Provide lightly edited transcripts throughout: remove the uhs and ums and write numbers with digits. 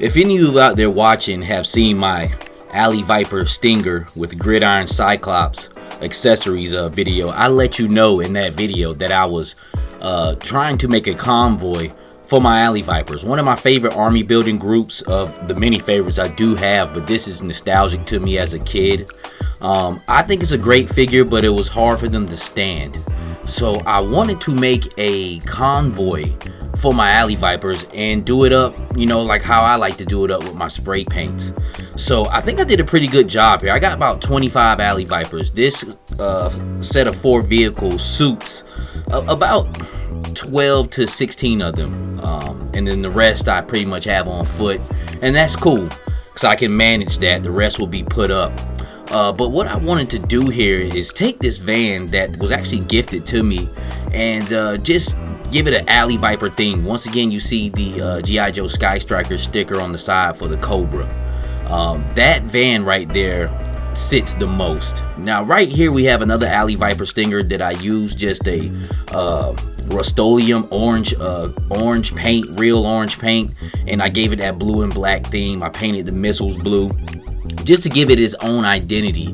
If any of you out there watching have seen my Alley Viper Stinger with Gridiron Cyclops accessories video, I let you know in that video that I was trying to make a convoy for my Alley Vipers. One of my favorite army building groups of the many favorites I do have, but this is nostalgic to me as a kid. I think it's a great figure, but it was hard for them to stand. So I wanted to make a convoy for my Alley Vipers and do it up, you know, like how I like to do it up with my spray paints. So I think I did a pretty good job here. I got about 25 Alley Vipers. This set of 4 vehicles suits about 12 to 16 of them, and then the rest I pretty much have on foot, and that's cool because I can manage that. The rest will be put up. But what I wanted to do here is take this van that was actually gifted to me and just give it an Alley Viper theme. Once again, you see the Gijoe Sky Striker sticker on the side for the Cobra. That van right there sits the most. Now right here we have another Alley Viper Stinger that I used just a Rust-Oleum orange paint, real orange paint, and I gave it that blue and black theme. I painted the missiles blue just to give it its own identity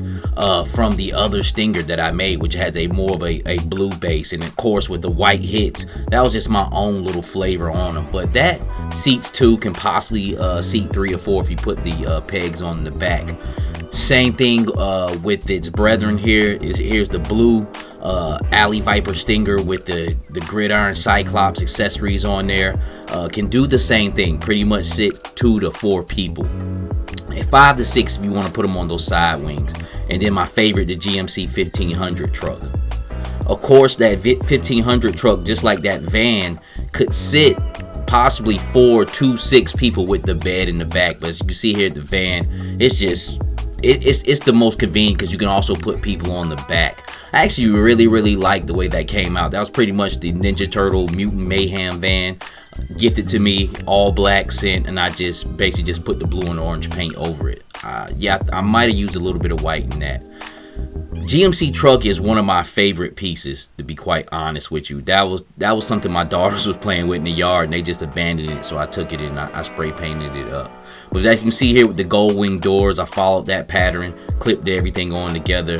from the other Stinger that I made, which has a more of a blue base, and of course with the white hits, that was just my own little flavor on them. But that seats 2, can possibly seat 3 or 4 if you put the pegs on the back. Same thing with its brethren here. Here's the blue Alley Viper Stinger with the Gridiron Cyclops accessories on there. Can do the same thing, pretty much sit 2 to 4 people. 5 to 6 if you want to put them on those side wings. And then my favorite, the GMC 1500 truck. Of course, that 1500 truck, just like that van, could sit possibly 4 to 6 people with the bed in the back. But as you can see here, the van, it's just it's the most convenient because you can also put people on the back. I actually really like the way that came out. That was pretty much the Ninja Turtle Mutant Mayhem van, gifted to me, all black scent, and I just basically just put the blue and orange paint over it. Yeah, I might have used a little bit of white in that. GMC truck is one of my favorite pieces, to be quite honest with you. That was something my daughters was playing with in the yard, and they just abandoned it, so I took it and I spray painted it up. But as you can see here with the gold wing doors, I followed that pattern, clipped everything on together.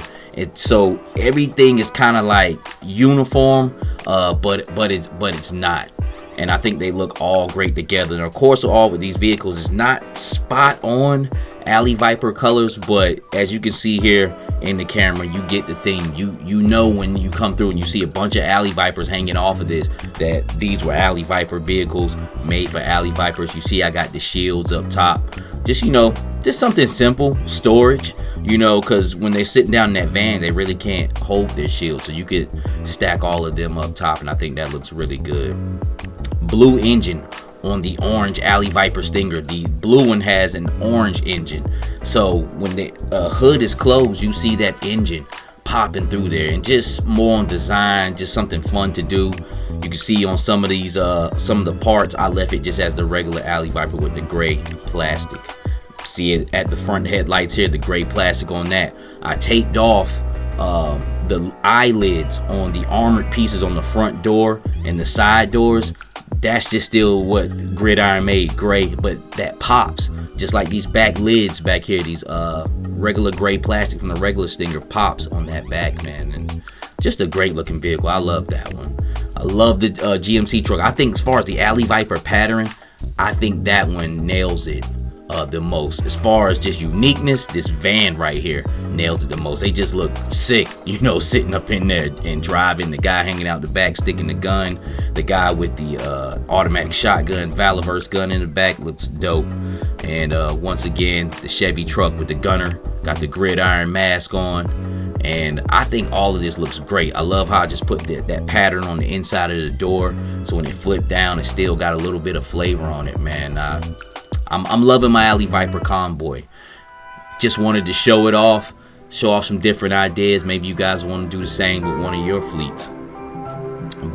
So everything is kind of like uniform, but it's not. And I think they look all great together. And of course, all with these vehicles, it's not spot on Alley Viper colors, but as you can see here in the camera, you get the thing. You know when you come through and you see a bunch of Alley Vipers hanging off of this, that these were Alley Viper vehicles made for Alley Vipers. You see I got the shields up top. Just, you know, just something simple, storage, you know, because when they're sitting down in that van, they really can't hold their shield. So you could stack all of them up top, and I think that looks really good. Blue engine on the orange Alley Viper Stinger. The blue one has an orange engine, so when the hood is closed, you see that engine popping through there. And just more on design, just something fun to do. You can see on some of these some of the parts, I left it just as the regular Alley Viper with the gray plastic. See it at the front headlights here, the gray plastic on that. I taped off the eyelids on the armored pieces on the front door and the side doors. That's just still what Gridiron made, gray, but that pops just like these back lids back here. These regular gray plastic from the regular Stinger pops on that back, man. And just a great looking vehicle. I love that one. I love the GMC truck. I think as far as the Alley Viper pattern, I think that one nails it the most. As far as just uniqueness, this van right here nails it the most. They just look sick, you know, sitting up in there and driving, the guy hanging out the back sticking the gun, the guy with the automatic shotgun, Valiverse gun in the back, looks dope. And once again, the Chevy truck with the gunner, got the Gridiron mask on, and I think all of this looks great. I love how I just put that pattern on the inside of the door, so when it flipped down, it still got a little bit of flavor on it, man. I'm loving my Alley Viper Convoy. Just wanted to show it off, show off some different ideas. Maybe you guys want to do the same with one of your fleets.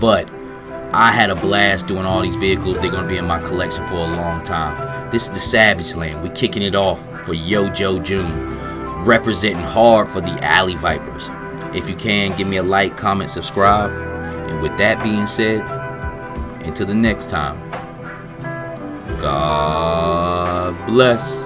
But I had a blast doing all these vehicles. They're going to be in my collection for a long time. This is the Savage Land. We're kicking it off for Yo Joe June, representing hard for the Alley Vipers. If you can, give me a like, comment, subscribe. And with that being said, until the next time, God Bless.